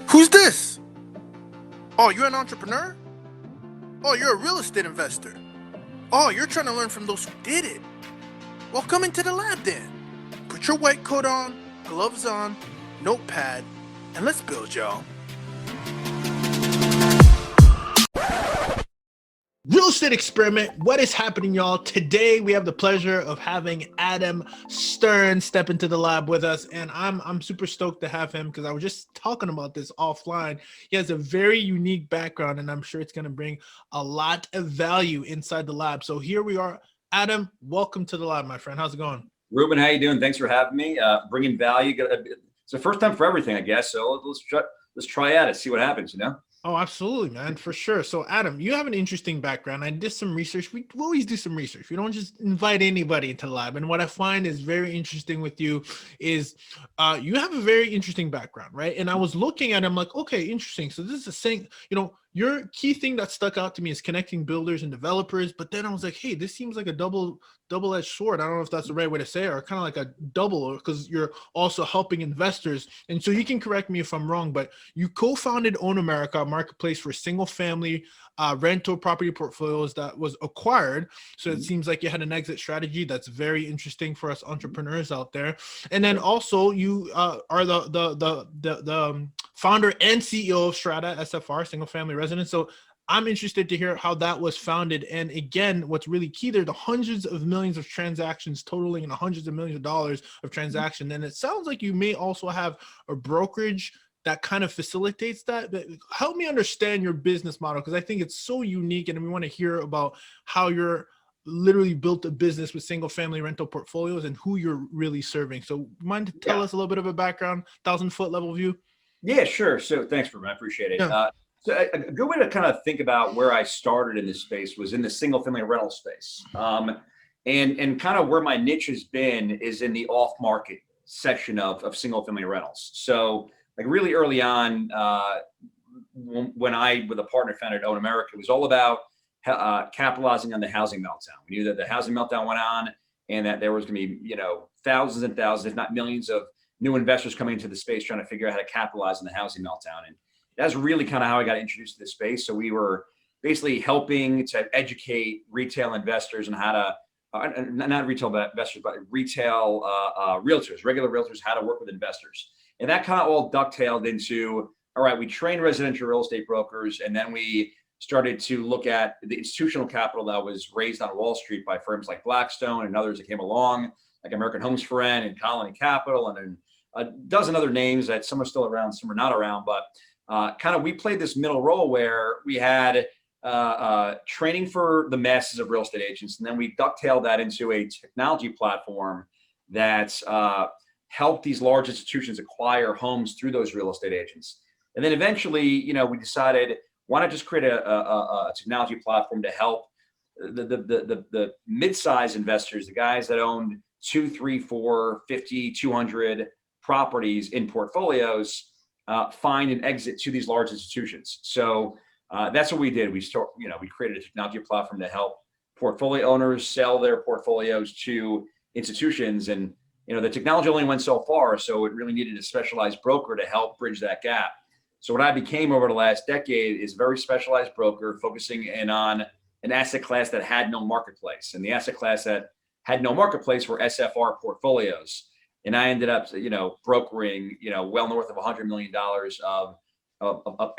Who's this? Oh, you're an entrepreneur? Oh, you're a real estate investor. Oh, you're trying to learn from those who did it. Well, come into the lab then. Put your white coat on, gloves on, notepad, and let's build, y'all. Real estate experiment. What is happening, y'all? Today we have the pleasure of having Adam Stern step into the lab with us, and I'm super stoked to have him because I was just talking about this offline. He has a very unique background, and I'm sure it's going to bring a lot of value inside the lab. So here we are. Adam, welcome to the lab, my friend. How's it going? Ruben, how you doing? Thanks for having me. Bringing value. It's the first time for everything, I guess. So let's try at it. See what happens. Oh, absolutely, man, for sure. So, Adam, you have an interesting background. I did some research. We always do some research. We don't just invite anybody into the lab. And what I find is very interesting with you is you have a very interesting background, right? And I was looking at it, I'm like, okay, interesting. So this is a thing, your key thing that stuck out to me is connecting builders and developers. But then I was like, hey, this seems like a double-edged sword. I don't know if that's the right way to say it, or kind of like a double, because you're also helping investors. And so you can correct me if I'm wrong, but you co-founded OwnAmerica, a marketplace for single-family rental property portfolios that was acquired. So it seems like you had an exit strategy that's very interesting for us entrepreneurs out there. And then also you are the founder and CEO of Strata SFR, single-family residence. So I'm interested to hear how that was founded. And again, what's really key there, the hundreds of millions of transactions totaling in hundreds of millions of dollars of transaction. And it sounds like you may also have a brokerage that kind of facilitates that. But help me understand your business model, because I think it's so unique. And we want to hear about how you're literally built a business with single family rental portfolios and who you're really serving. So mind to tell us a little bit of a background, 1,000-foot level view? Yeah, sure. So thanks, Ruben. I appreciate it. Yeah. So a good way to kind of think about where I started in this space was in the single family rental space. And kind of where my niche has been is in the off market section of single family rentals. So like really early on, when I, with a partner, founded OwnAmerica, it was all about capitalizing on the housing meltdown. We knew that the housing meltdown went on and that there was going to be, thousands and thousands, if not millions of new investors coming into the space trying to figure out how to capitalize on the housing meltdown. And that's really kind of how I got introduced to this space. So we were basically helping to educate retail investors on how to, not retail investors, but retail realtors, regular realtors, how to work with investors. And that kind of all dovetailed into, all right, we trained residential real estate brokers, and then we started to look at the institutional capital that was raised on Wall Street by firms like Blackstone and others that came along, like American Homes for Rent and Colony Capital, and then a dozen other names that some are still around, some are not around. But kind of we played this middle role where we had training for the masses of real estate agents, and then we dovetailed that into a technology platform that helped these large institutions acquire homes through those real estate agents. And then eventually, we decided, why not just create a technology platform to help the mid-size investors, the guys that owned 2, 3, 4, 50, 200 properties in portfolios, find an exit to these large institutions. So that's what we did. We created a technology platform to help portfolio owners sell their portfolios to institutions. And the technology only went so far, so it really needed a specialized broker to help bridge that gap. So what I became over the last decade is a very specialized broker focusing in on an asset class that had no marketplace. And the asset class that had no marketplace were SFR portfolios. And I ended up, brokering, well north of $100 million of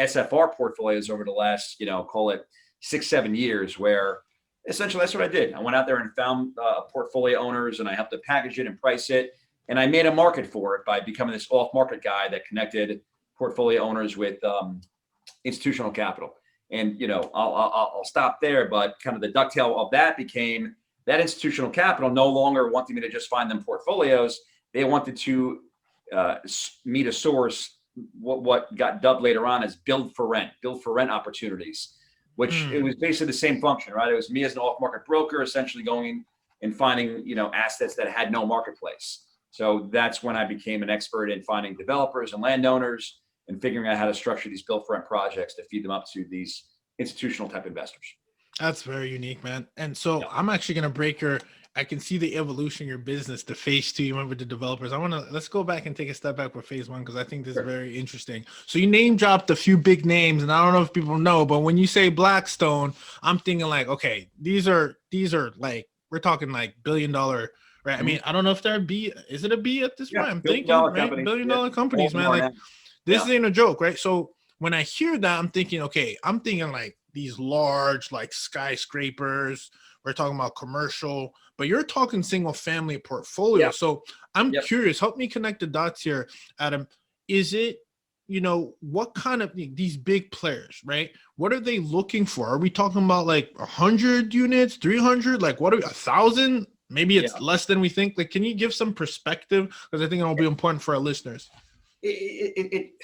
SFR portfolios over the last, call it 6-7 years, where essentially that's what I did. I went out there and found portfolio owners, and I helped to package it and price it. And I made a market for it by becoming this off-market guy that connected portfolio owners with institutional capital. And, I'll stop there, but kind of the ducktail of that became that institutional capital no longer wanting me to just find them portfolios. They wanted to me to source what got dubbed later on as build-for-rent opportunities, which it was basically the same function, right? It was me as an off-market broker, essentially going and finding, assets that had no marketplace. So that's when I became an expert in finding developers and landowners and figuring out how to structure these build-for-rent projects to feed them up to these institutional type investors. That's very unique, man. And so I'm actually going to break your I can see the evolution of your business, the phase two you went with the developers. Let's go back and take a step back with phase one, because I think this is Sure. very interesting. So you name dropped a few big names, and I don't know if people know, but when you say Blackstone, I'm thinking like, okay, these are like, we're talking like $1 billion, right? I Mhm. mean, I don't know if they're a B. Is it a B at this Yeah, point? I'm billion thinking, dollar right? companies. Billion Yeah, dollar all companies, of them man. are Like, now. this Yeah, ain't a joke, right? So when I hear that, I'm thinking, okay, I'm thinking like these large, like skyscrapers. We're talking about commercial, but you're talking single family portfolio. yeah, So I'm yep. curious, help me connect the dots here, Adam. Is it, what kind of these big players, right? What are they looking for? Are we talking about like 100 units, 300? Like, what are we, 1,000? Maybe it's Yeah. less than we think. Like, can you give some perspective? Because I think it'll be important for our listeners. It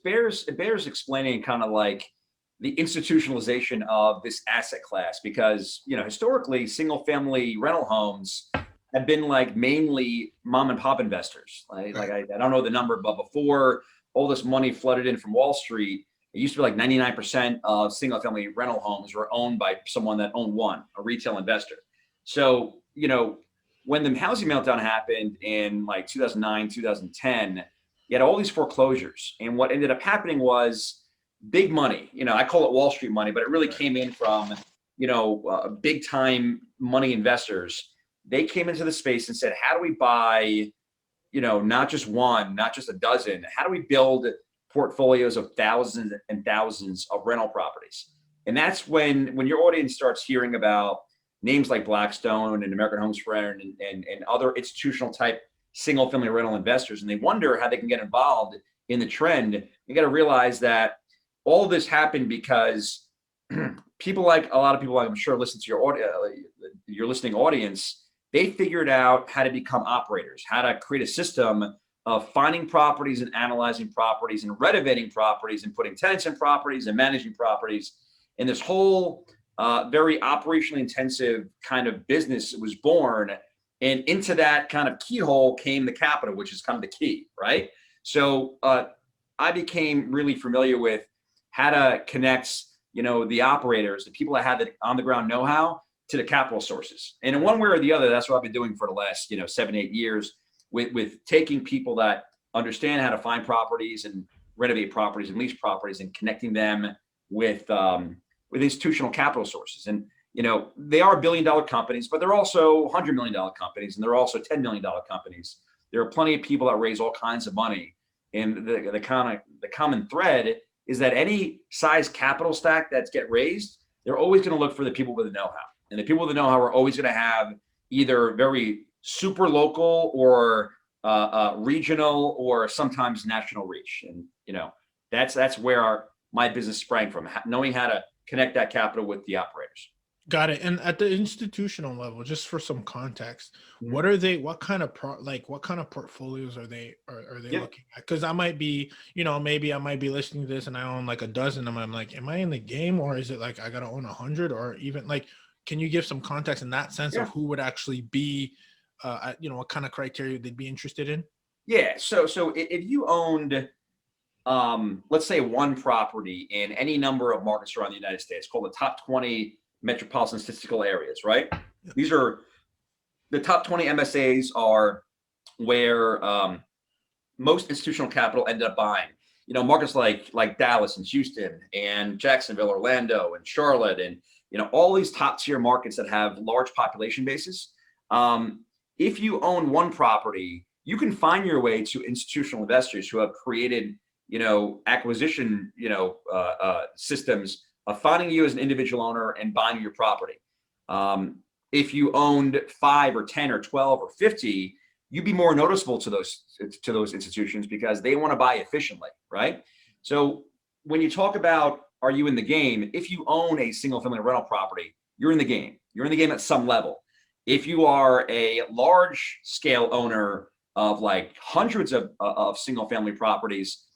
bears explaining kind of like the institutionalization of this asset class, because historically single family rental homes have been like mainly mom and pop investors. I don't know the number, but before all this money flooded in from Wall Street, it used to be like 99% of single family rental homes were owned by someone that owned one, a retail investor. So when the housing meltdown happened in like 2009, 2010, you had all these foreclosures. And what ended up happening was big money. I call it Wall Street money, but it really came in from, big time money investors. They came into the space and said, how do we buy, not just one, not just a dozen? How do we build portfolios of thousands and thousands of rental properties? And that's when your audience starts hearing about names like Blackstone and American Homes for Rent and other institutional type single family rental investors, and they wonder how they can get involved in the trend. You got to realize that all of this happened because people, like a lot of people, like I'm sure listen to your listening audience, they figured out how to become operators, how to create a system of finding properties and analyzing properties and renovating properties and putting tenants in properties and managing properties. And this whole very operationally intensive kind of business was born. And into that kind of keyhole came the capital, which is kind of the key, right? So I became really familiar with how to connect, the operators, the people that have the on the ground know-how, to the capital sources. And in one way or the other, that's what I've been doing for the last, 7, 8 years, with taking people that understand how to find properties and renovate properties and lease properties and connecting them with institutional capital sources. And they are $1 billion companies, but they're also $100 million companies, and they're also $10 million companies. There are plenty of people that raise all kinds of money, and the common thread is that any size capital stack that's get raised, they're always going to look for the people with the know-how, and the people with the know-how are always going to have either very super local or regional or sometimes national reach. And that's where my business sprang from, knowing how to connect that capital with the operators. Got it. And at the institutional level, just for some context, Mhm. what kind of what kind of portfolios are they Yeah. looking at? Because I might be, maybe I might be listening to this and I own like a dozen of them. I'm like, am I in the game, or is it like I gotta own 100, or even like, can you give some context in that sense of Yeah. who would actually be, what kind of criteria they'd be interested in? Yeah. So if you owned, let's say, one property in any number of markets around the United States, called the top 20 metropolitan statistical areas, right? Yeah. These are the top 20 MSAs are where most institutional capital ended up buying. Markets like Dallas and Houston and Jacksonville, Orlando and Charlotte, and all these top tier markets that have large population bases. If you own one property, you can find your way to institutional investors who have created acquisition systems of finding you as an individual owner and buying your property. If you owned 5 or 10 or 12 or 50, you'd be more noticeable to those institutions because they want to buy efficiently, right? So when you talk about, are you in the game? If you own a single family rental property, you're in the game. You're in the game at some level. If you are a large scale owner of like hundreds of single family properties,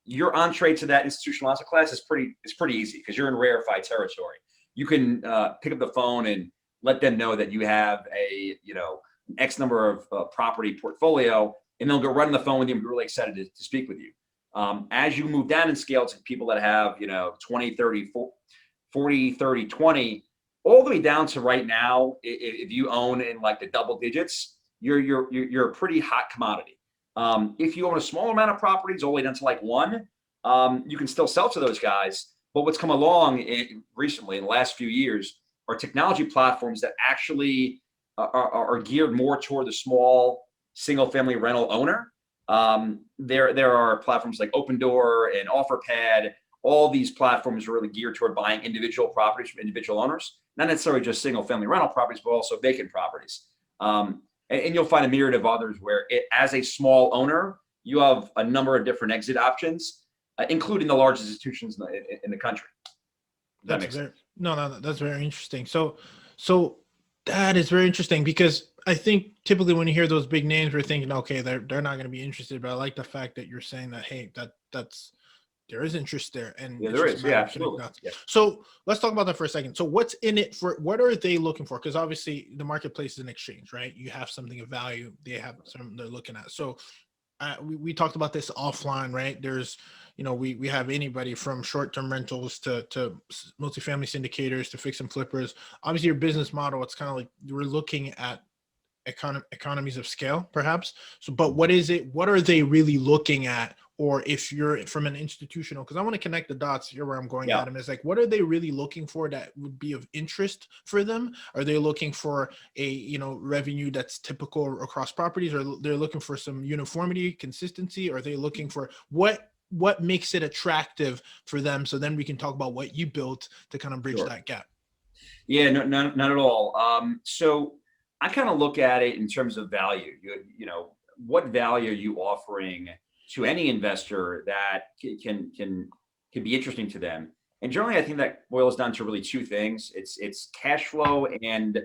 your entree to that institutional asset class is pretty easy because you're in rarefied territory. You can pick up the phone and let them know that you have a X number of property portfolio, and they'll go run on the phone with you and be really excited to speak with you. As you move down in scale to people that have 20, 30, 40, 30, 20, all the way down to right now, if you own in like the double digits, you're a pretty hot commodity. If you own a small amount of properties, all the way down to like one, you can still sell to those guys. But what's come along recently in the last few years are technology platforms that actually are geared more toward the small single family rental owner. There are platforms like Open Door and OfferPad. All these platforms are really geared toward buying individual properties from individual owners, not necessarily just single family rental properties, but also vacant properties. And you'll find a myriad of others where as a small owner, you have a number of different exit options, including the largest institutions in the country. That makes sense. No, that's very interesting. So that is very interesting, because I think typically when you hear those big names, we're thinking, okay, they're not going to be interested. But I like the fact that you're saying that, hey, that's there is interest there, and Yeah, it's there just a is. matter Yeah, of connecting absolutely. dots. Yeah. So let's talk about that for a second. So what's in it for? What are they looking for? Because obviously the marketplace is an exchange, right? You have something of value, they have something they're looking at. So we talked about this offline, right? There's, we have anybody from short-term rentals to multifamily syndicators to fix and flippers. Obviously, your business model, it's kind of like we're looking at economies of scale, perhaps. So, but what is it? What are they really looking at? Or if you're from an institutional, because I want to connect the dots here where I'm going, Yeah. Adam, is like, what are they really looking for that would be of interest for them? Are they looking for a, revenue that's typical across properties, or they're looking for some uniformity, consistency? Or are they looking for what makes it attractive for them? So then we can talk about what you built to kind of bridge Sure. that gap. Yeah, no, not at all. So I kind of look at it in terms of value. What value are you offering to any investor that can be interesting to them? And generally, I think that boils down to really two things. It's cash flow and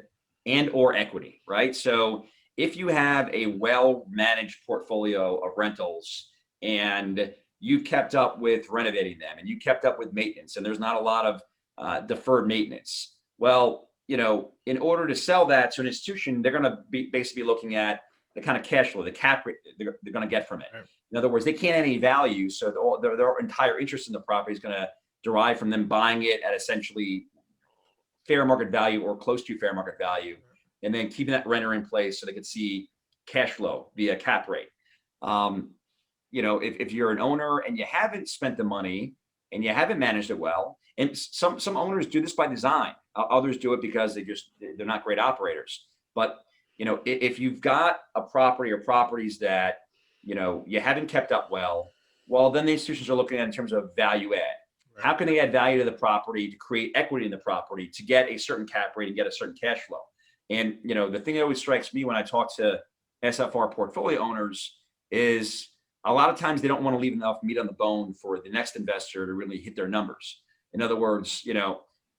or equity, right? So if you have a well-managed portfolio of rentals and you've kept up with renovating them and you kept up with maintenance, and there's not a lot of deferred maintenance. Well, in order to sell that to an institution, they're going to be basically looking at the kind of cash flow, the cap rate they're going to get from it. Right. In other words, they can't add any value, so their entire interest in the property is going to derive from them buying it at essentially fair market value or close to fair market value, and then keeping that renter in place so they can see cash flow via cap rate. If you're an owner and you haven't spent the money and you haven't managed it well, and some owners do this by design, others do it because they're not great operators. But if you've got a property or properties that you haven't kept up well, then the institutions are looking at it in terms of value add. Right. How can they add value to the property to create equity in the property to get a certain cap rate and get a certain cash flow? And the thing that always strikes me when I talk to SFR portfolio owners is a lot of times they don't want to leave enough meat on the bone for the next investor to really hit their numbers. In other words,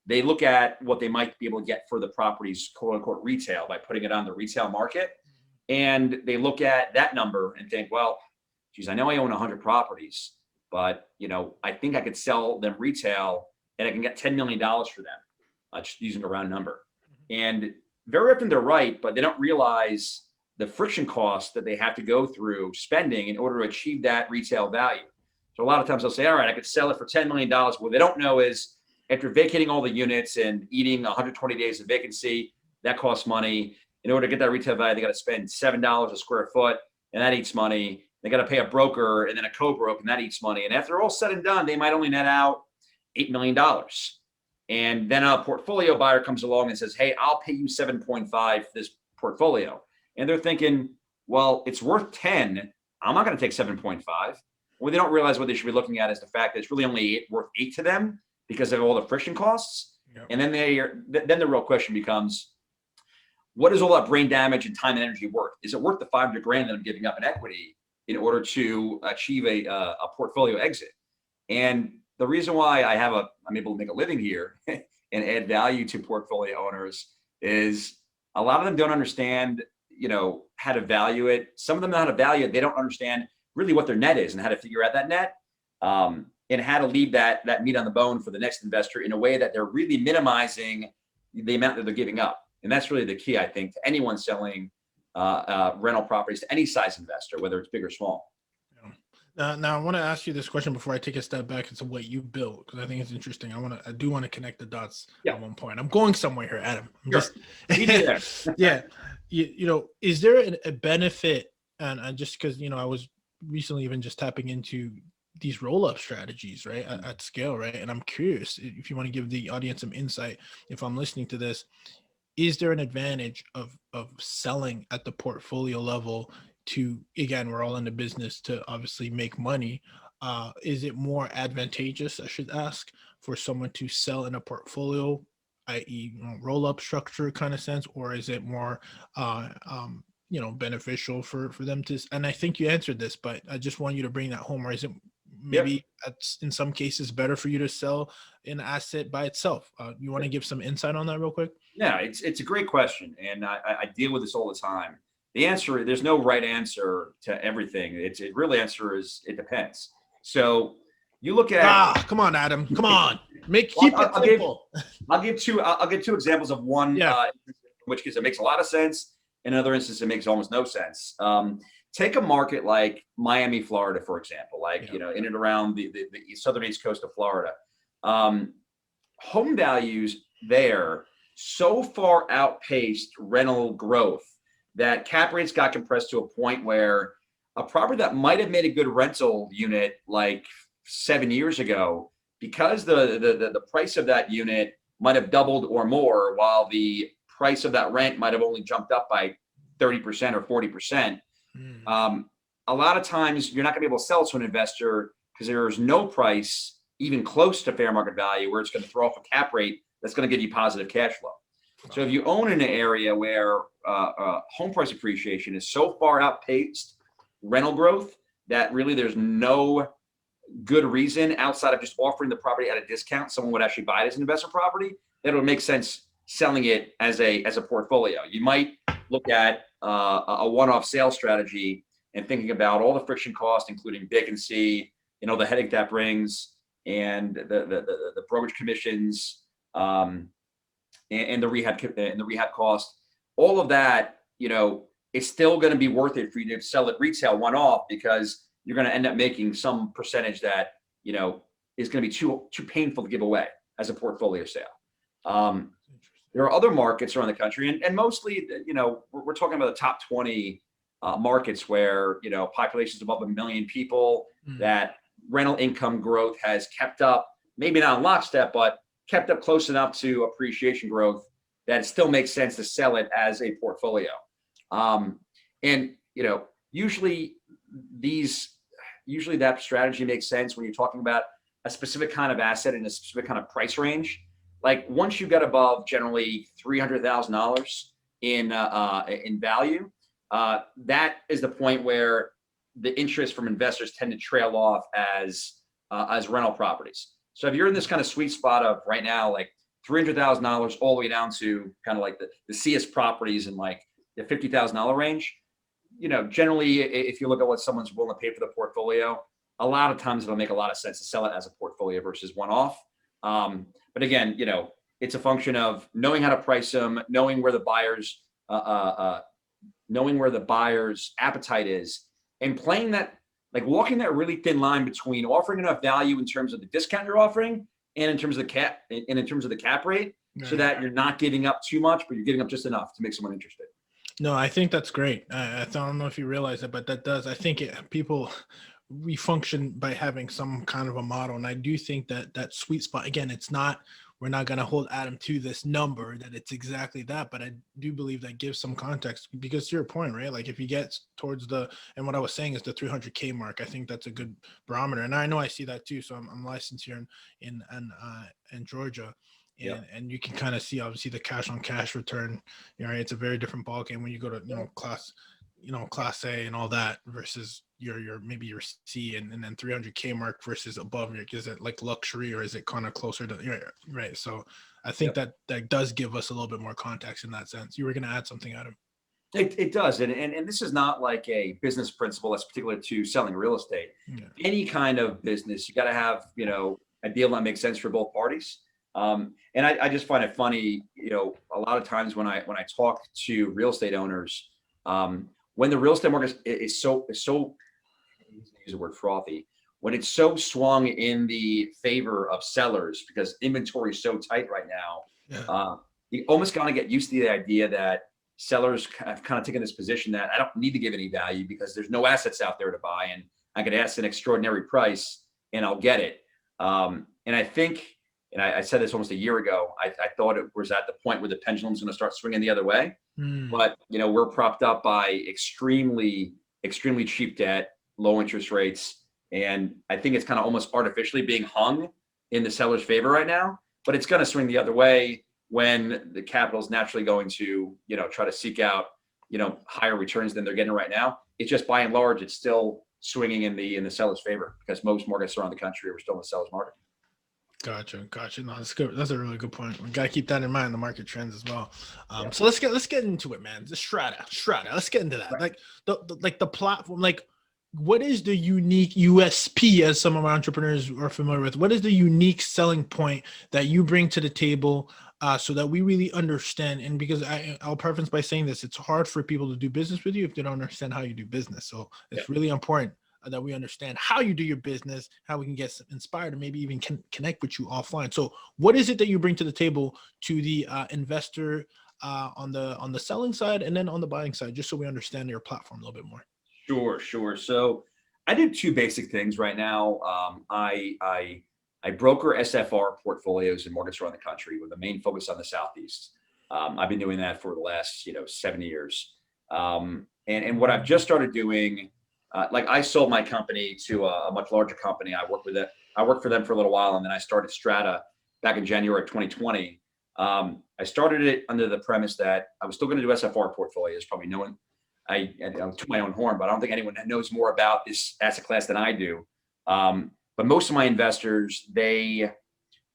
they look at what they might be able to get for the property's quote unquote retail by putting it on the retail market. And they look at that number and think, well, geez, I know I own 100 properties, but I think I could sell them retail and I can get $10 million for them, just using a round number. And very often they're right, but they don't realize the friction costs that they have to go through spending in order to achieve that retail value. So a lot of times they'll say, all right, I could sell it for $10 million. What they don't know is after vacating all the units and eating 120 days of vacancy, that costs money. In order to get that retail value, they got to spend $7 a square foot, and that eats money. They got to pay a broker and then a co-broke, and that eats money. And after all said and done, they might only net out $8 million. And then a portfolio buyer comes along and says, hey, I'll pay you 7.5 for this portfolio. And they're thinking, well, it's worth 10. I'm not going to take 7.5. Well, they don't realize what they should be looking at is the fact that it's really only worth 8 to them because of all the friction costs. Yep. And then then the real question becomes, what is all that brain damage and time and energy worth? Is it worth the $500,000 that I'm giving up in equity in order to achieve a portfolio exit? And the reason why I'm able to make a living here and add value to portfolio owners is a lot of them don't understand, how to value it. Some of them know how to value it. They don't understand really what their net is and how to figure out that net, and how to leave that meat on the bone for the next investor in a way that they're really minimizing the amount that they're giving up. And that's really the key, I think, to anyone selling rental properties to any size investor, whether it's big or small. Now I want to ask you this question before I take a step back into what you built, because I think it's interesting. I do want to connect the dots Yeah, at one point. I'm going somewhere here, Adam. I'm sure. just, Meet you there. yeah. Is there a benefit? And just because, I was recently even just tapping into these roll-up strategies, right, at scale, right? And I'm curious if you want to give the audience some insight, if I'm listening to this, is there an advantage of selling at the portfolio level to, again, we're all in the business to obviously make money. Is it more advantageous, I should ask, for someone to sell in a portfolio, i.e., roll up structure kind of sense, or is it more beneficial for them to, and I think you answered this, but I just want you to bring that home, or is it Yep. maybe that's in some cases better for you to sell an asset by itself? You want to give some insight on that real quick? Yeah, it's a great question, and I deal with this all the time. The answer, there's no right answer to everything. It really answer is it depends. So you look at, Come on, Adam. Come on. well, Keep it simple. I'll give two examples of one, Yeah. in which case it makes a lot of sense. In another instance, it makes almost no sense. Take a market like Miami, Florida, for example, like, Yeah. in and around the southern east coast of Florida. Um, Home values there so far outpaced rental growth that cap rates got compressed to a point where a property that might have made a good rental unit like 7 years ago, because the price of that unit might have doubled or more, while the price of that rent might have only jumped up by 30% or 40%. Mm. Um, a lot of times you're not going to be able to sell to an investor because there is no price even close to fair market value where it's going to throw off a cap rate that's going to give you positive cash flow. So if you own in an area where home price appreciation is so far outpaced rental growth that really there's no good reason outside of just offering the property at a discount, someone would actually buy it as an investment property, that it would make sense selling it as a portfolio. You might look at a one-off sales strategy and thinking about all the friction costs, including vacancy, the headache that brings, and the brokerage commissions, and the rehab cost, all of that, it's still going to be worth it for you to sell it retail one off, because you're going to end up making some percentage that is going to be too painful to give away as a portfolio sale. There are other markets around the country, and mostly, we're talking about the top 20 markets where populations above 1 million people, that rental income growth has kept up, maybe not in lockstep, but kept up close enough to appreciation growth that it still makes sense to sell it as a portfolio. And usually that strategy makes sense when you're talking about a specific kind of asset in a specific kind of price range. Like once you get above generally $300,000 in value, that is the point where the interest from investors tend to trail off as rental properties. So if you're in this kind of sweet spot of right now, like $300,000 all the way down to kind of like the CS properties in like the $50,000 range, generally, if you look at what someone's willing to pay for the portfolio, a lot of times it'll make a lot of sense to sell it as a portfolio versus one-off. But again, it's a function of knowing how to price them, knowing where the buyer's appetite is, and playing that, like walking that really thin line between offering enough value in terms of the discount you're offering and in terms of the cap rate, so that you're not giving up too much, but you're giving up just enough to make someone interested. No, I think that's great. I don't know if you realize it, but that does. I think we function by having some kind of a model, and I do think that sweet spot. Again, we're not going to hold Adam to this number that it's exactly that, but I do believe that gives some context, because to your point, right? Like if you get towards and what I was saying is the 300K mark, I think that's a good barometer, and I know I see that too. So I'm licensed here in Georgia. And you can kind of see obviously the cash on cash return. Right? It's a very different ballgame when you go to class A and all that versus maybe your C and then 300K mark versus above. Is it like luxury, or is it kind of closer to right? So I think that does give us a little bit more context in that sense. You were going to add something, Adam. It does, and this is not like a business principle that's particular to selling real estate. Yeah. Any kind of business, you got to have a deal that makes sense for both parties. And I just find it funny, a lot of times when I talk to real estate owners, when the real estate market is so use use the word frothy, when it's so swung in the favor of sellers because inventory is so tight right now, Yeah. you almost got to get used to the idea that sellers have kind of taken this position that I don't need to give any value because there's no assets out there to buy, and I could ask an extraordinary price and I'll get it. And I think, and I said this almost a year ago, I thought it was at the point where the pendulum's going to start swinging the other way. But we're propped up by extremely cheap debt, low interest rates, and I think it's kind of almost artificially being hung in the seller's favor right now. But it's going to swing the other way when the capital is naturally going to try to seek out higher returns than they're getting right now. It's just by and large, it's still swinging in the seller's favor because most markets around the country are still in the seller's market. Gotcha. No, that's good. That's a really good point. We got to keep that in mind, the market trends as well. So let's get into it, man. The Strata. Let's get into that. Right. Like the platform, like what is the unique USP, as some of our entrepreneurs are familiar with? What is the unique selling point that you bring to the table, so that we really understand? And because I'll preface by saying this, it's hard for people to do business with you if they don't understand how you do business. So it's really important that we understand how you do your business, how we can get inspired, and maybe even connect with you offline. So what is it that you bring to the table to the investor, on the selling side and then on the buying side, just so we understand your platform a little bit more? Sure. So I do two basic things right now. I broker SFR portfolios in markets around the country with a main focus on the Southeast. I've been doing that for the last 7 years. And what I've just started doing, like I sold my company to a much larger company. I worked for them for a little while, and then I started Strata back in January of 2020. I started it under the premise that I was still going to do SFR portfolios. Probably no one, I took my own horn, but I don't think anyone knows more about this asset class than I do. But most of my investors, they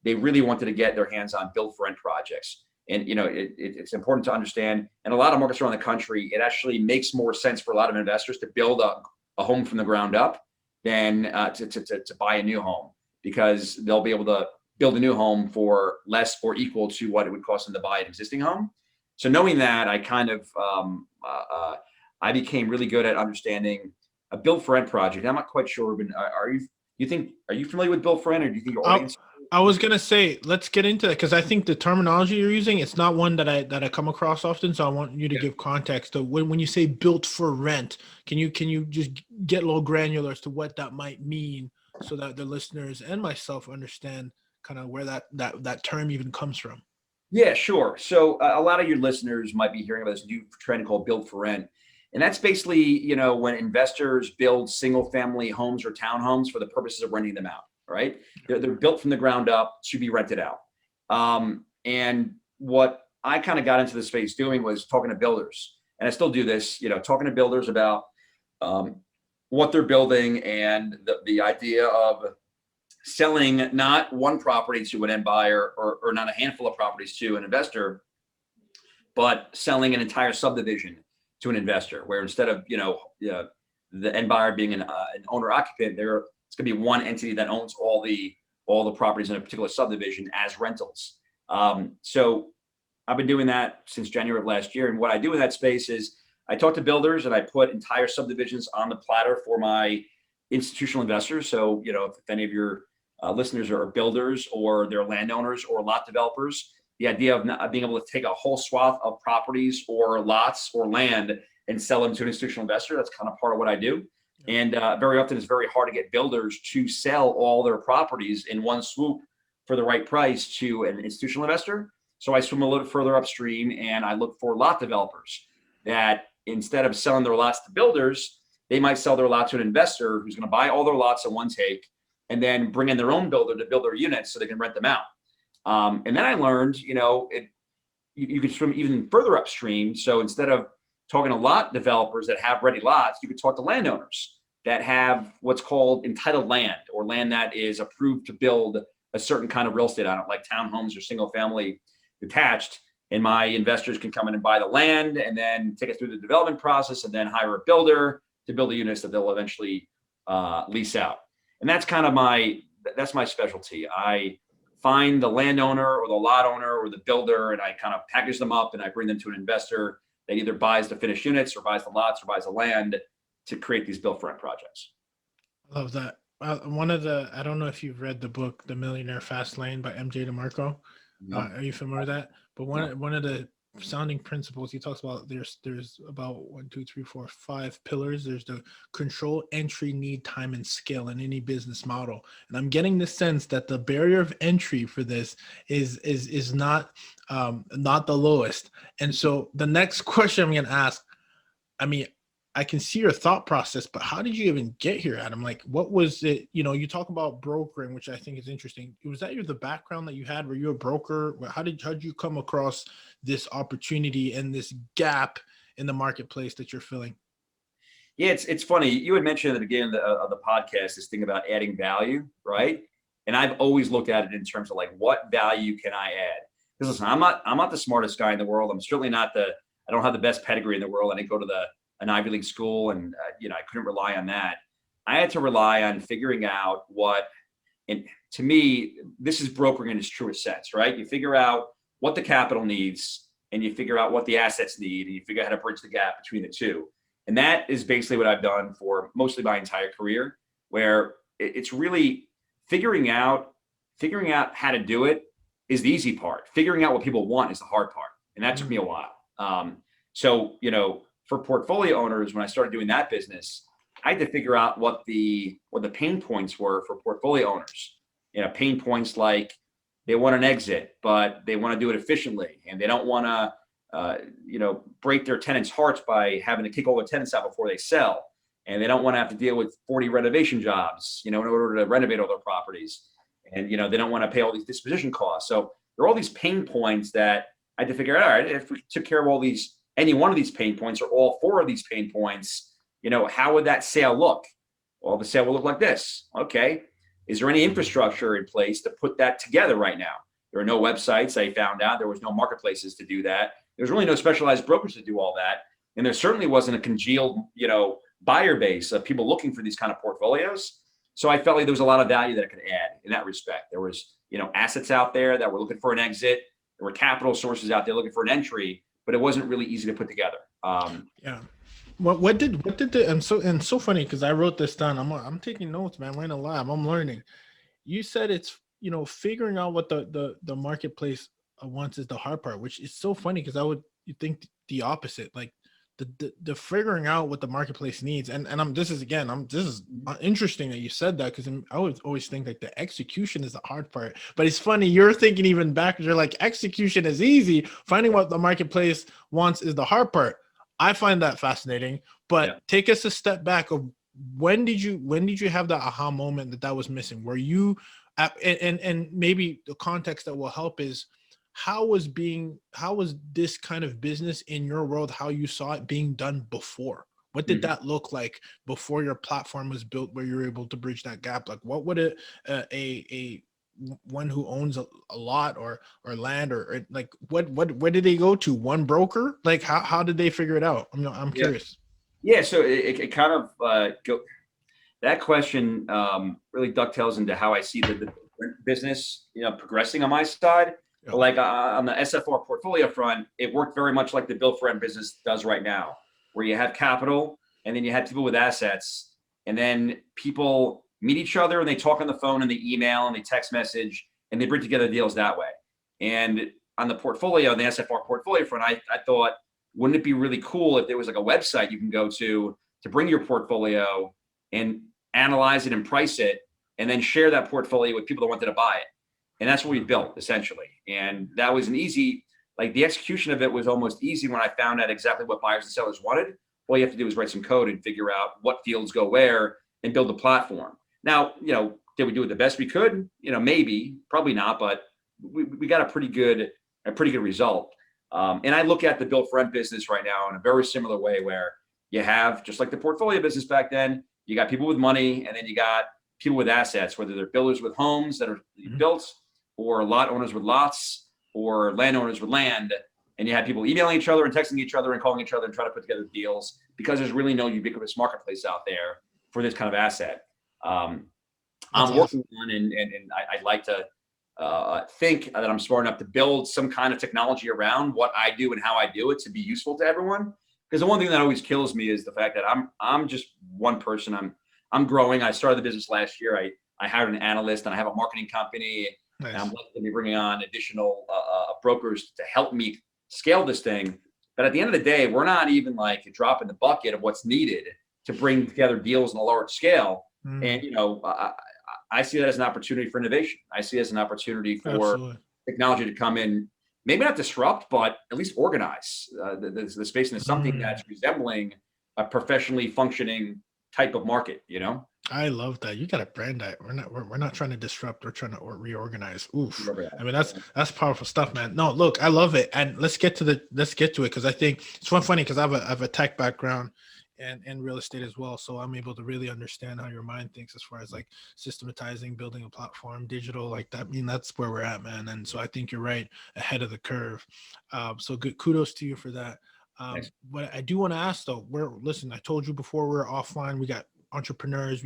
really wanted to get their hands on built-for-rent projects. And it's important to understand, in a lot of markets around the country, it actually makes more sense for a lot of investors to build a home from the ground up than to buy a new home, because they'll be able to build a new home for less or equal to what it would cost them to buy an existing home. So knowing that, I kind of I became really good at understanding a built-for-rent project. I'm not quite sure, Ruben, are you familiar with built-for-rent, or do you think your audience? I was gonna say, let's get into that, because I think the terminology you're using, it's not one that I come across often. So I want you to give context to when you say built for rent. Can you just get a little granular as to what that might mean, so that the listeners and myself understand kind of where that term even comes from? Yeah, sure. So a lot of your listeners might be hearing about this new trend called built for rent. And that's basically, when investors build single family homes or townhomes for the purposes of renting them out, right? They're built from the ground up to be rented out. And what I kind of got into the space doing was talking to builders. And I still do this, talking to builders about what they're building, and the idea of selling not one property to an end buyer, or not a handful of properties to an investor, but selling an entire subdivision to an investor, where instead of the end buyer being an owner occupant, it's going to be one entity that owns all the properties in a particular subdivision as rentals. So I've been doing that since January of last year, and what I do in that space is I talk to builders and I put entire subdivisions on the platter for my institutional investors. So if any of your listeners are builders, or they're landowners or lot developers, the idea of being able to take a whole swath of properties or lots or land and sell them to an institutional investor, that's kind of part of what I do. And very often it's very hard to get builders to sell all their properties in one swoop for the right price to an institutional investor. So I swim a little further upstream, and I look for lot developers that, instead of selling their lots to builders, they might sell their lot to an investor who's going to buy all their lots in one take, and then bring in their own builder to build their units so they can rent them out. And then I learned, you could swim even further upstream. So instead of talking to lot developers that have ready lots, you could talk to landowners that have what's called entitled land, or land that is approved to build a certain kind of real estate on it, like townhomes or single family detached. And my investors can come in and buy the land, and then take it through the development process, and then hire a builder to build the units that they'll eventually lease out. And that's kind of my specialty. I find the landowner or the lot owner or the builder, and I kind of package them up, and I bring them to an investor that either buys the finished units or buys the lots or buys the land to create these built for rent projects. I love that. One of the, I don't know if you've read the book, The Millionaire Fast Lane by MJ DeMarco. No, Are you familiar with that? But no. one of the sounding principles he talks about, there's about one, two, three, four, five pillars. There's the control, entry, need, time, and scale in any business model. And I'm getting the sense that the barrier of entry for this is not the lowest. And so the next question I'm going to ask, I mean, I can see your thought process, but how did you even get here, Adam? Like, what was it? You know, you talk about brokering, which I think is interesting. Was that the background that you had? Were you a broker? How did you come across this opportunity and this gap in the marketplace that you're filling? Yeah, it's funny. You had mentioned at the beginning of the podcast this thing about adding value, right? And I've always looked at it in terms of like, what value can I add? Because listen, I'm not the smartest guy in the world. I'm certainly not I don't have the best pedigree in the world. I didn't go to an Ivy League school, and I couldn't rely on that. I had to rely on figuring out and to me, this is brokering in its truest sense, right? You figure out what the capital needs, and you figure out what the assets need, and you figure out how to bridge the gap between the two. And that is basically what I've done for mostly my entire career, where it's really figuring out how to do it is the easy part. Figuring out what people want is the hard part. And that took me a while. So, for portfolio owners, when I started doing that business, I had to figure out what the pain points were for portfolio owners. Pain points like they want an exit, but they want to do it efficiently, and they don't want to break their tenants' hearts by having to kick all their tenants out before they sell. And they don't want to have to deal with 40 renovation jobs, in order to renovate all their properties. And, they don't want to pay all these disposition costs. So there are all these pain points that I had to figure out, all right, if we took care of any one of these pain points or all four of these pain points, how would that sale look? Well, the sale will look like this. Okay. Is there any infrastructure in place to put that together right now? There are no websites. I found out there was no marketplaces to do that. There's really no specialized brokers to do all that. And there certainly wasn't a congealed, buyer base of people looking for these kind of portfolios. So I felt like there was a lot of value that I could add in that respect. There was, assets out there that were looking for an exit. There were capital sources out there looking for an entry, but it wasn't really easy to put together. Yeah. What did the, and so funny because I wrote this down. I'm taking notes, man. We're in a lab. I'm learning. You said it's figuring out what the marketplace wants is the hard part, which is so funny because you think the opposite, like the figuring out what the marketplace needs. And this is interesting that you said that, because I would always think like the execution is the hard part, but it's funny you're thinking even back. You're like, execution is easy, finding what the marketplace wants is the hard part. I find that fascinating, but take us a step back of when did you have that aha moment that was missing? Were you and maybe the context that will help is how was this kind of business in your world, how you saw it being done before? What did that look like before your platform was built, where you're able to bridge that gap? Like, what would a one who owns a lot or land or like what did they go to? One broker? Like how did they figure it out? I'm curious. Yeah. So it kind of that question really ducktails into how I see the business, progressing on my side. Yeah. Like on the SFR portfolio front, it worked very much like the Built-For-Rent business does right now, where you have capital and then you have people with assets, and then people meet each other and they talk on the phone and they email and they text message and they bring together deals that way. And on the portfolio, the SFR portfolio front, I thought, wouldn't it be really cool if there was like a website you can go to bring your portfolio and analyze it and price it, and then share that portfolio with people that wanted to buy it. And that's what we built essentially. And that was the execution of it was almost easy when I found out exactly what buyers and sellers wanted. All you have to do is write some code and figure out what fields go where and build the platform. Now, did we do it the best we could? Maybe, probably not, but we got a pretty good result. And I look at the Built-For-Rent business right now in a very similar way, where you have, just like the portfolio business back then, you got people with money, and then you got people with assets, whether they're builders with homes that are built, or lot owners with lots, or landowners with land. And you have people emailing each other and texting each other and calling each other and trying to put together deals, because there's really no ubiquitous marketplace out there for this kind of asset. I'm working on, and I'd like to think that I'm smart enough to build some kind of technology around what I do and how I do it to be useful to everyone. Because the one thing that always kills me is the fact that I'm just one person. I'm growing. I started the business last year. I hired an analyst and I have a marketing company. Nice. And I'm going to be bringing on additional brokers to help me scale this thing. But at the end of the day, we're not even like a drop in the bucket of what's needed to bring together deals on a large scale. And, I see that as an opportunity for innovation. I see it as an opportunity for Absolutely. technology to come in, maybe not disrupt, but at least organize the space into something that's resembling a professionally functioning type of market, I love that. You got to brand that. We're not trying to disrupt. We're trying to reorganize. Oof. I mean, that's powerful stuff, man. No, look, I love it. And let's get to it because I think it's funny because I have a tech background and real estate as well. So I'm able to really understand how your mind thinks as far as like systematizing, building a platform, digital like that. I mean, that's where we're at, man. And so I think you're right ahead of the curve. So good kudos to you for that. What I do want to ask though, listen, I told you before we're offline, we got entrepreneurs,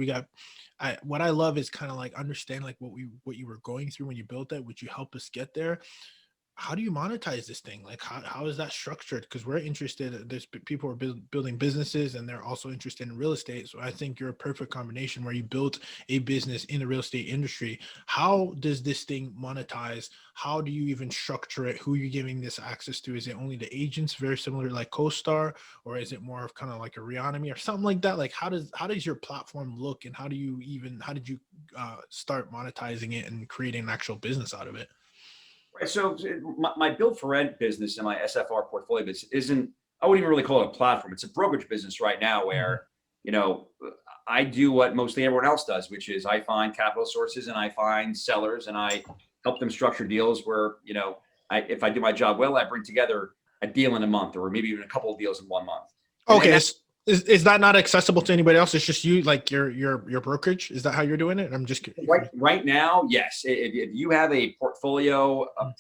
what I love is kind of like understand like what you were going through when you built that. Would you help us get there? How do you monetize this thing? Like how is that structured? Because we're interested, there's people who are building businesses and they're also interested in real estate. So I think you're a perfect combination where you built a business in the real estate industry. How does this thing monetize? How do you even structure it? Who are you giving this access to? Is it only the agents, very similar to like CoStar, or is it more of kind of like a Reonomy or something like that? Like how does your platform look, and how did you start monetizing it and creating an actual business out of it? Right. So my Built-For-Rent business and my SFR portfolio business isn't, I wouldn't even really call it a platform. It's a brokerage business right now where, I do what mostly everyone else does, which is I find capital sources and I find sellers and I help them structure deals where, if I do my job well, I bring together a deal in a month or maybe even a couple of deals in 1 month. Okay. Is that not accessible to anybody else? It's just you, like your brokerage? Is that how you're doing it? I'm just kidding. Right now, yes. If you have a portfolio, a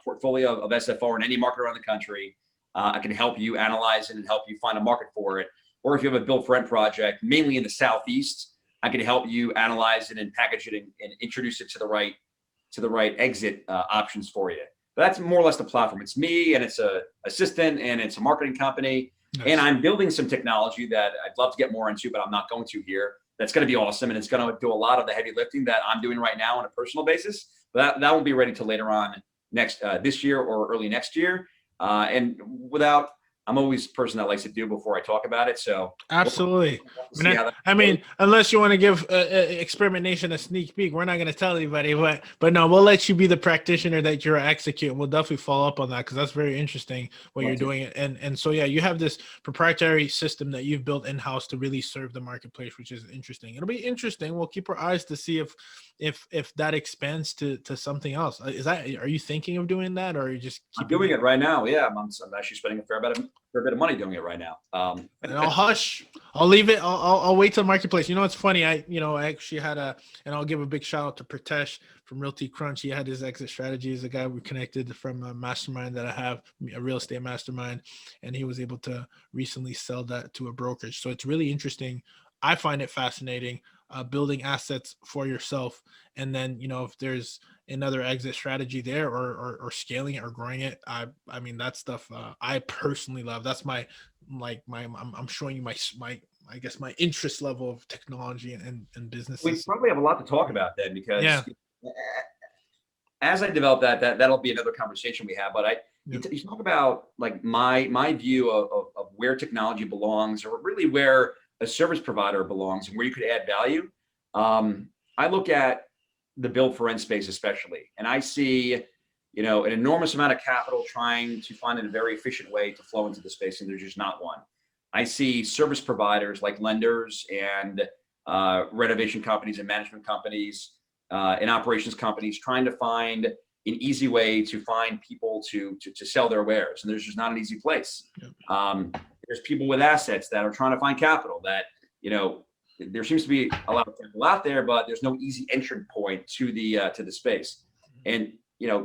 portfolio of SFR in any market around the country, I can help you analyze it and help you find a market for it. Or if you have a Built-For-Rent project, mainly in the Southeast, I can help you analyze it and package it and introduce it to the right exit options for you. But that's more or less the platform. It's me and it's a assistant and it's a marketing company. Nice. And I'm building some technology that I'd love to get more into, but I'm not going to here. That's going to be awesome. And it's going to do a lot of the heavy lifting that I'm doing right now on a personal basis. But that won't be ready till later on this year or early next year. I'm always a person that likes to do before I talk about it. So absolutely. I mean, unless you want to give Experiment Nation a sneak peek, we're not going to tell anybody, but no, we'll let you be the practitioner that you're executing. We'll definitely follow up on that because that's very interesting what you're doing. And so, yeah, you have this proprietary system that you've built in-house to really serve the marketplace, which is interesting. It'll be interesting. We'll keep our eyes to see if that expands to something else. Are you thinking of doing that, or are you just keep doing it right now? Yeah, I'm actually spending a fair bit of money doing it right now. And I'll hush. I'll leave it. I'll wait till the marketplace. It's funny. I actually had and I'll give a big shout out to Pritesh from Realty Crunch. He had his exit strategy. He's a guy we connected from a mastermind that I have, a real estate mastermind, and he was able to recently sell that to a brokerage. So it's really interesting. I find it fascinating, building assets for yourself. And then, if there's another exit strategy there or scaling it or growing it, I mean, that stuff I personally love. That's I'm showing you my I guess my interest level of technology and businesses. We probably have a lot to talk about then because as I develop that'll be another conversation we have. But you talk about like my view of where technology belongs, or really where a service provider belongs and where you could add value. I look at the Built-For-Rent space especially, and I see, an enormous amount of capital trying to find a very efficient way to flow into the space, and there's just not one. I see service providers like lenders and renovation companies and management companies and operations companies trying to find an easy way to find people to sell their wares, and there's just not an easy place. There's people with assets that are trying to find capital that, there seems to be a lot of capital out there, but there's no easy entry point to the space. And,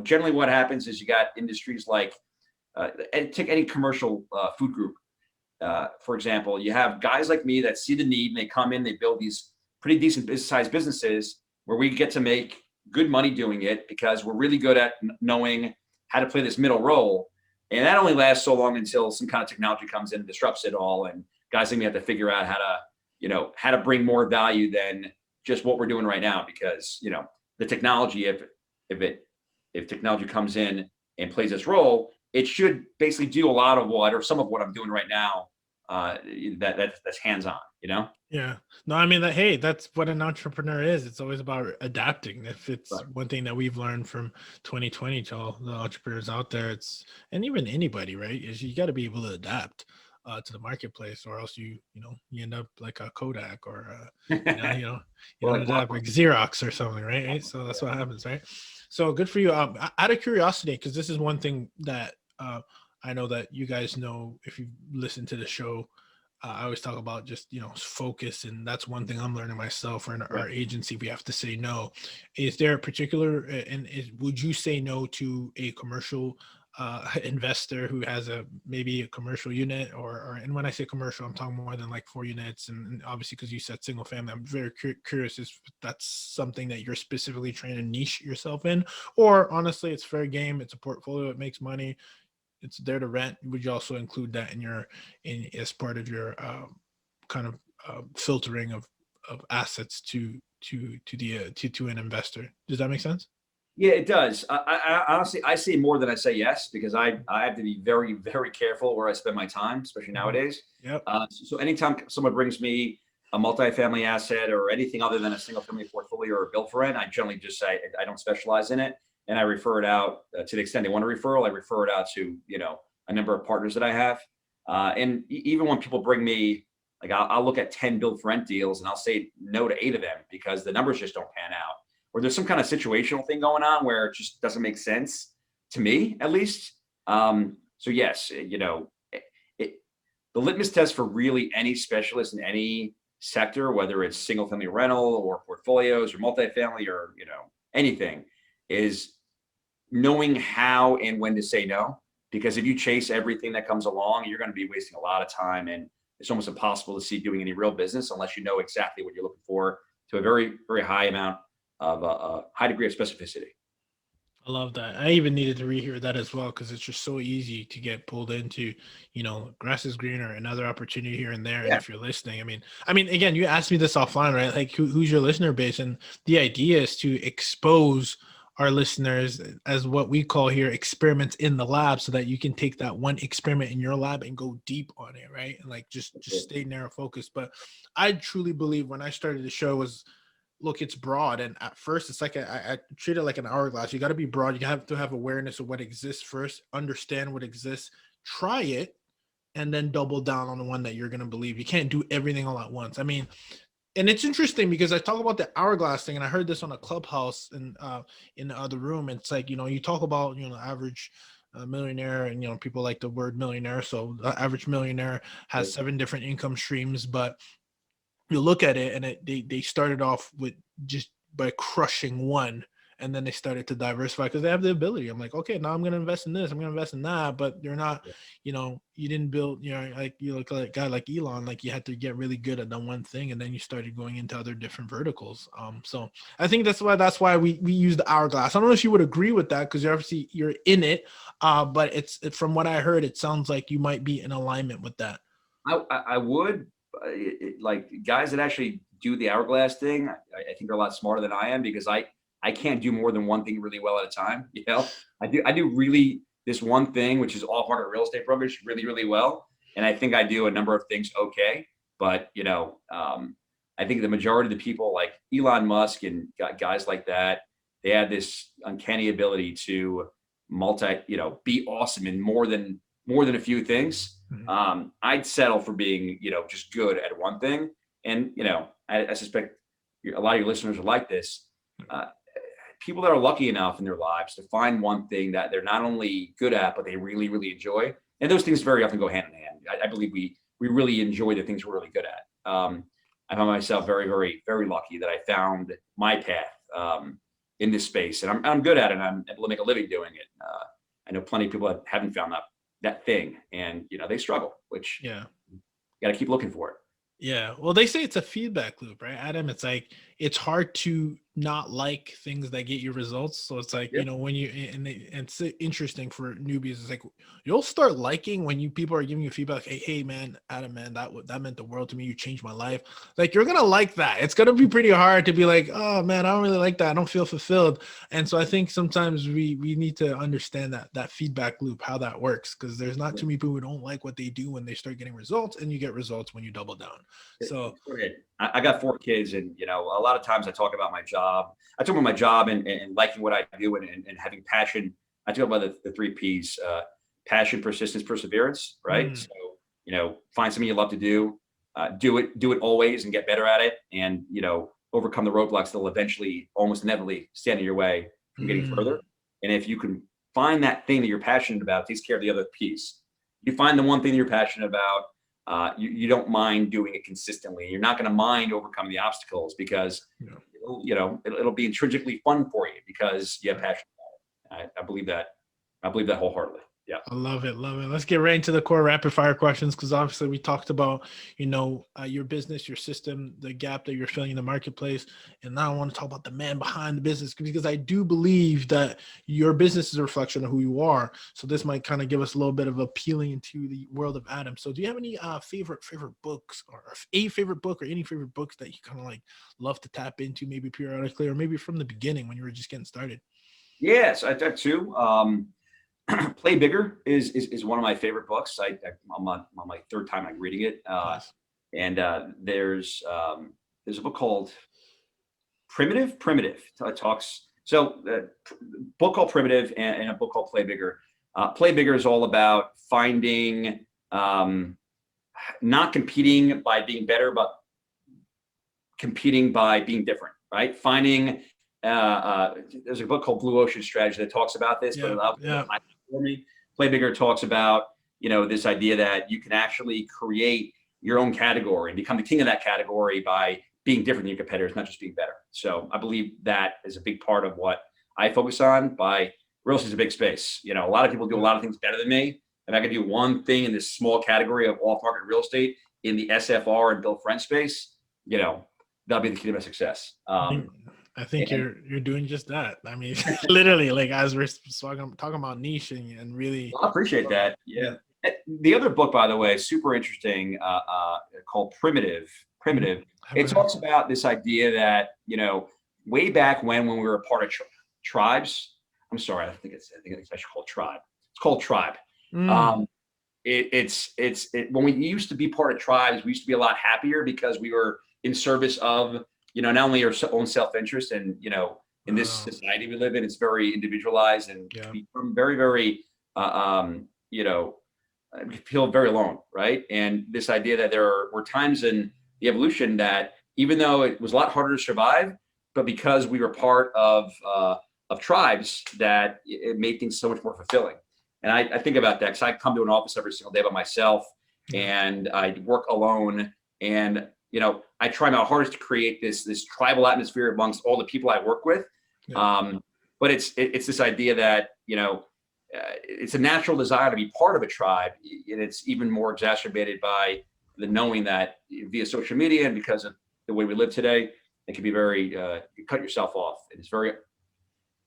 generally what happens is you got industries like, take any commercial food group. For example, you have guys like me that see the need and they come in, they build these pretty decent sized businesses where we get to make good money doing it because we're really good at knowing how to play this middle role. And that only lasts so long until some kind of technology comes in and disrupts it all. And guys like me have to figure out how to, how to bring more value than just what we're doing right now. Because, the technology, if technology comes in and plays its role, it should basically do a lot of what, or some of what I'm doing right now, that's hands-on. Yeah. No, I mean that, hey, that's what an entrepreneur is. It's always about adapting. If it's Right. one thing that we've learned from 2020 to all the entrepreneurs out there, and even anybody, right? Is you got to be able to adapt to the marketplace, or else you end up like a Kodak, or you Or don't like adapt like Xerox or something, right? So that's what happens, right? So good for you. Out of curiosity, because this is one thing that I know that you guys know if you listen to the show. I always talk about just focus, and that's one thing I'm learning myself. Or in right. our agency, we have to say no. Is there a particular, would you say no to a commercial investor who has maybe a commercial unit, or and when I say commercial, I'm talking more than like 4 units, and obviously because you said single family, I'm very curious if that's something that you're specifically trying to niche yourself in, or honestly, it's fair game, it's a portfolio, it makes money, it's there to rent. Would you also include that in as part of your kind of filtering of assets to an investor? Does that make sense? Yeah, it does. I honestly, I say more than I say yes, because I have to be very, very careful where I spend my time, especially Mhm. nowadays. Yep. So anytime someone brings me a multifamily asset or anything other than a single family portfolio or a built for rent, I generally just say I don't specialize in it, and I refer it out to the extent they want a referral. I refer it out to a number of partners that I have, and even when people bring me, like, I'll look at 10 built for rent deals and I'll say no to 8 of them because the numbers just don't pan out, or there's some kind of situational thing going on where it just doesn't make sense to me, at least. So yes, it, the litmus test for really any specialist in any sector, whether it's single family rental or portfolios or multifamily or anything, is knowing how and when to say no. Because if you chase everything that comes along, you're going to be wasting a lot of time, and it's almost impossible to see doing any real business unless you know exactly what you're looking for to a very, very high amount of a high degree of specificity. I love that. I even needed to rehear that as well, because it's just so easy to get pulled into, grass is greener, another opportunity here and there. And Yeah. if you're listening, I mean, again, you asked me this offline, right? Like, who's your listener base? And the idea is to expose our listeners as what we call here experiments in the lab, so that you can take that one experiment in your lab and go deep on it, right? And like just stay narrow focused. But I truly believe when I started the show was, look, it's broad, and at first it's like I treat it like an hourglass. You got to be broad. You have to have awareness of what exists first, understand what exists, try it, and then double down on the one that you're going to believe. You can't do everything all at once. I mean, and it's interesting because I talk about the hourglass thing, and I heard this on a clubhouse in the other room. It's like, you talk about average millionaire, and people like the word millionaire. So the average millionaire has 7 different income streams, but you look at it, and they started off with just by crushing one, and then they started to diversify because they have the ability. I'm like, okay, now I'm going to invest in this, I'm going to invest in that, but you're not, you didn't build, like you look like a guy like Elon, like you had to get really good at the one thing, and then you started going into other different verticals. So I think that's why we use the hourglass. I don't know if you would agree with that, because you're in it, but from what I heard, it sounds like you might be in alignment with that. I would, like, guys that actually do the hourglass thing. I think they're a lot smarter than I am, because I can't do more than one thing really well at a time. I do really this one thing, which is off market real estate brokerage, really, really well, and I think I do a number of things okay. But I think the majority of the people like Elon Musk and guys like that, they have this uncanny ability to be awesome in more than a few things. Mhm. I'd settle for being, just good at one thing. And, I suspect a lot of your listeners are like this. Uh, People that are lucky enough in their lives to find one thing that they're not only good at, but they really, really enjoy. And those things very often go hand in hand. I believe we really enjoy the things we're really good at. I found myself very, very, very lucky that I found my path in this space, and I'm good at it. And I'm able to make a living doing it. I know plenty of people that haven't found that thing, and they struggle, which Yeah. you got to keep looking for it. Yeah. Well, they say it's a feedback loop, right, Adam? It's like it's hard to not like things that get you results. So it's like, Yep. when you, and it's interesting for newbies. It's like, you'll start liking when people are giving you feedback. Hey man, Adam, man, that meant the world to me. You changed my life. Like, you're going to like that. It's going to be pretty hard to be like, oh man, I don't really like that. I don't feel fulfilled. And so I think sometimes we need to understand that feedback loop, how that works. Cause there's not too many people who don't like what they do when they start getting results, and you get results when you double down. So I got 4 kids, and a lot of times I talk about my job. I talk about my job and liking what I do, and having passion. I talk about the 3 Ps: passion, persistence, perseverance. Right. So find something you love to do, do it always, and get better at it, and overcome the roadblocks that'll eventually, almost inevitably, stand in your way from getting further. And if you can find that thing that you're passionate about, it takes care of the other piece. You find the one thing that you're passionate about. You don't mind doing it consistently. You're not going to mind overcoming the obstacles, because it'll be intrinsically fun for you because you have passion about it. I believe that. I believe that wholeheartedly. Yeah. I love it. Love it. Let's get right into the core rapid fire questions, because obviously we talked about, your business, your system, the gap that you're filling in the marketplace. And now I want to talk about the man behind the business, because I do believe that your business is a reflection of who you are. So this might kind of give us a little bit of a peeling into the world of Adam. So do you have any favorite books, or a favorite book, or any favorite books that you kind of like love to tap into, maybe periodically, or maybe from the beginning when you were just getting started? Yes, I have two. Play Bigger is one of my favorite books. I'm on my third time like reading it. Nice. And there's a book called Primitive. It talks book called Primitive, and a book called Play Bigger. Play Bigger is all about finding, not competing by being better, but competing by being different. Right? Finding. There's a book called Blue Ocean Strategy that talks about this, but for me, Play Bigger talks about this idea that you can actually create your own category and become the king of that category by being different than your competitors, not just being better. So I believe that is a big part of what I focus on. Real estate is a big space. A lot of people do a lot of things better than me, and I can do one thing in this small category of off-market real estate in the SFR and Built-For-Rent space. That'll be the key to my success. I think you're doing just that. I mean, literally, like, as we're talking about niche and really. Well, I appreciate that. Yeah. The other book, by the way, super interesting, called Primitive. It talks about this idea that way back when we were a part of tribes. I'm sorry, I think it's actually called Tribe. It's called Tribe. It's when we used to be part of tribes, we used to be a lot happier because we were in service of not only our own self-interest, and in this society we live in, it's very individualized, and become very, very feel very alone, right? And this idea that there were times in the evolution that, even though it was a lot harder to survive, but because we were part of tribes, that it made things so much more fulfilling. And I think about that, because I come to an office every single day by myself, and I work alone, and I try my hardest to create this tribal atmosphere amongst all the people I work with. But it's this idea that it's a natural desire to be part of a tribe, and it's even more exacerbated by the knowing that via social media, and because of the way we live today, it can be very you cut yourself off. And it's very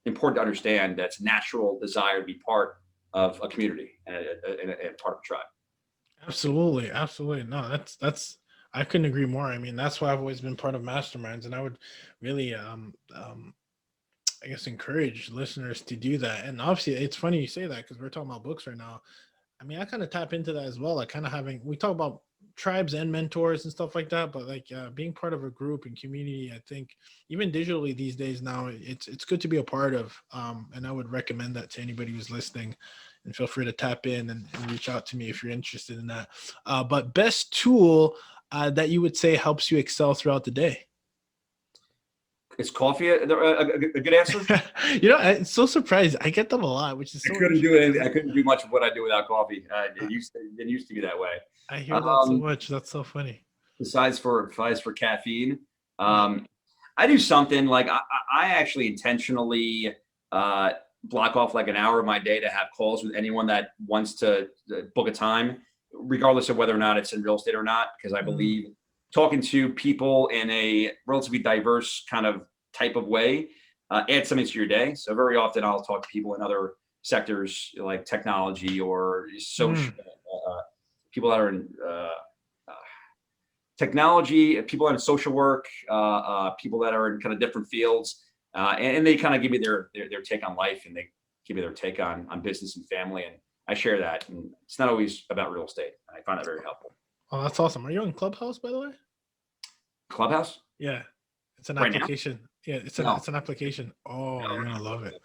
important to understand that it's a natural desire to be part of a community and part of a tribe. Absolutely. No, that's I couldn't agree more. I mean, that's why I've always been part of masterminds, and I would really I guess encourage listeners to do that. And obviously, it's funny you say that, because we're talking about books right now. I mean, I kind of tap into that as well. Like, kind of we talk about tribes and mentors and stuff like that, but like being part of a group and community, I think even digitally these days now, it's good to be a part of. And I would recommend that to anybody who's listening. And feel free to tap in and reach out to me if you're interested in that. But best tool that you would say helps you excel throughout the day? Is coffee a good answer? I'm so surprised. I get that a lot, which is so. I couldn't do much of what I do without coffee. It used to be that way. I hear that so much. That's so funny. Besides for caffeine, I do something like I actually intentionally block off like an hour of my day to have calls with anyone that wants to book a time, regardless of whether or not it's in real estate or not, because I believe talking to people in a relatively diverse kind of type of way, add something to your day. So very often I'll talk to people in other sectors like technology or social, people that are in technology, people that are in social work, people that are in kind of different fields, and they kind of give me their take on life, and they give me their take on business and family, and I share that. And it's not always about real estate. I find that very helpful. Oh, that's awesome. Are you on Clubhouse, by the way? Clubhouse? Yeah, it's an Right now? application. Yeah, it's No. an application. Oh, No. you're gonna love it.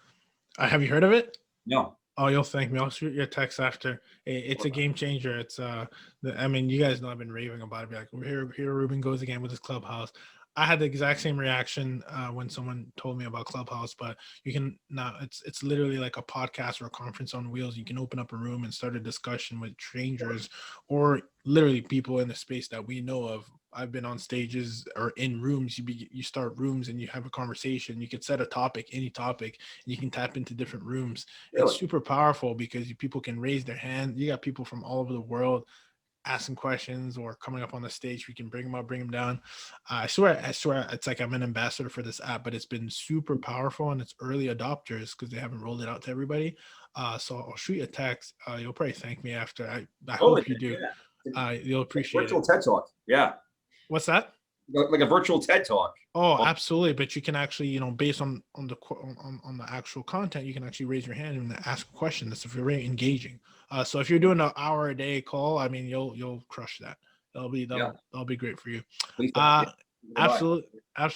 Have you heard of it? No. Oh, you'll thank me. I'll shoot you a text after. It's a game changer. It's I mean, you guys know I've been raving about it. Be like, here Ruben goes again with his Clubhouse. I had the exact same reaction when someone told me about Clubhouse, but you can now it's literally like a podcast or a conference on wheels. You can open up a room and start a discussion with strangers or literally people in the space that we know of. I've been on stages or in rooms. You start rooms and you have a conversation. You could set a topic, any topic, and you can tap into different rooms. Really? It's super powerful because people can raise their hand. You got people from all over the world asking questions or coming up on the stage. We can bring them up, bring them down. I swear, it's like I'm an ambassador for this app, but it's been super powerful and it's early adopters because they haven't rolled it out to everybody. So I'll shoot you a text. You'll probably thank me after. I hope you do. Yeah. You'll appreciate virtual it. TED Talk. Yeah. What's that? Like a virtual TED Talk. Oh, absolutely. But you can actually, based on the actual content, you can actually raise your hand and ask a question. That's very engaging. So if you're doing an hour a day call, I mean, you'll crush that. That'll be great for you. Absolutely.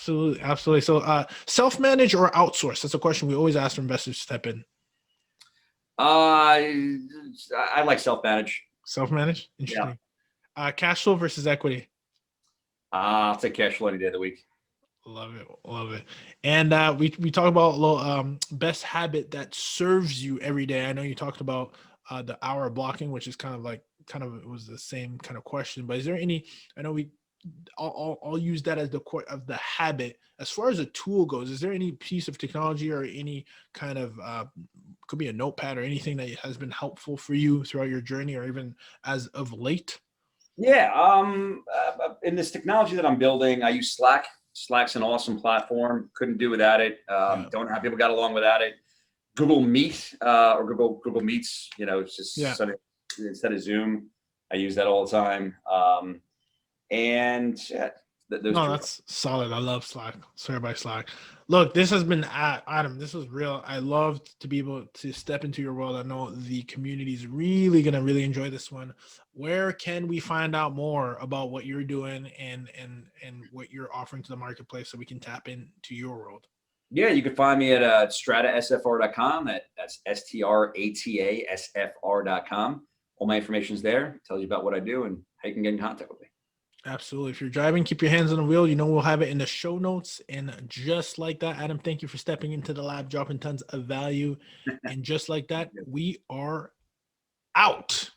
So self-manage or outsource? That's a question we always ask for investors to step in. I like self-manage. Self-manage? Interesting. Yeah. Cash flow versus equity? I'll take cash flow any day of the week. Love it. And we talk about best habit that serves you every day. I know you talked about the hour blocking, which is it was the same kind of question. But is there any? I know I'll use that as the habit. As far as a tool goes, is there any piece of technology or any kind of could be a notepad or anything that has been helpful for you throughout your journey or even as of late? Yeah. In this technology that I'm building, I use Slack. Slack's an awesome platform. Couldn't do without it. Don't know how people got along without it. Google Meet or Google Meets, it's just instead of Zoom, I use that all the time. That's solid. I love Slack. Swear by Slack. Look, this has been Adam. This was real. I loved to be able to step into your world. I know the community is really gonna enjoy this one. Where can we find out more about what you're doing and what you're offering to the marketplace so we can tap into your world? Yeah, you can find me at stratasfr.com. That's STRATASFR.com. All my information's there. Tells you about what I do and how you can get in contact with me. Absolutely. If you're driving, keep your hands on the wheel. We'll have it in the show notes. And just like that, Adam, thank you for stepping into the lab, dropping tons of value. And just like that, we are out.